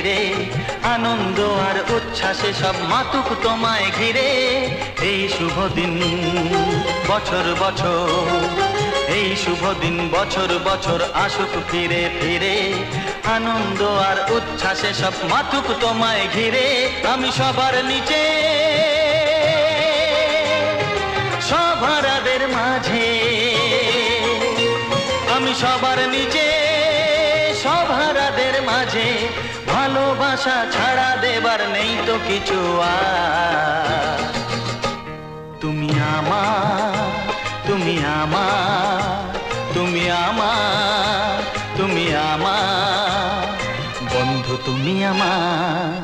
রে আনন্দ আর উচ্ছ্বাসে সব মাতুক তোমায় ঘিরে। এই শুভ দিন বছর বছর, এই শুভ দিন বছর বছর আসুক ফিরে ফিরে। আনন্দ আর উচ্ছ্বাসে সব মাতুক তোমায় ঘিরে। আমি সবার নিচে সভারাদের মাঝে, আমি সবার নিচে সভারাদের মাঝে। ভালোবাসা ছাড়া দেবার নেই তো কিছু আর। তুমি আমার, তুমি আমার, তুমি আমার, তুমি আমার বন্ধু, তুমি আমার।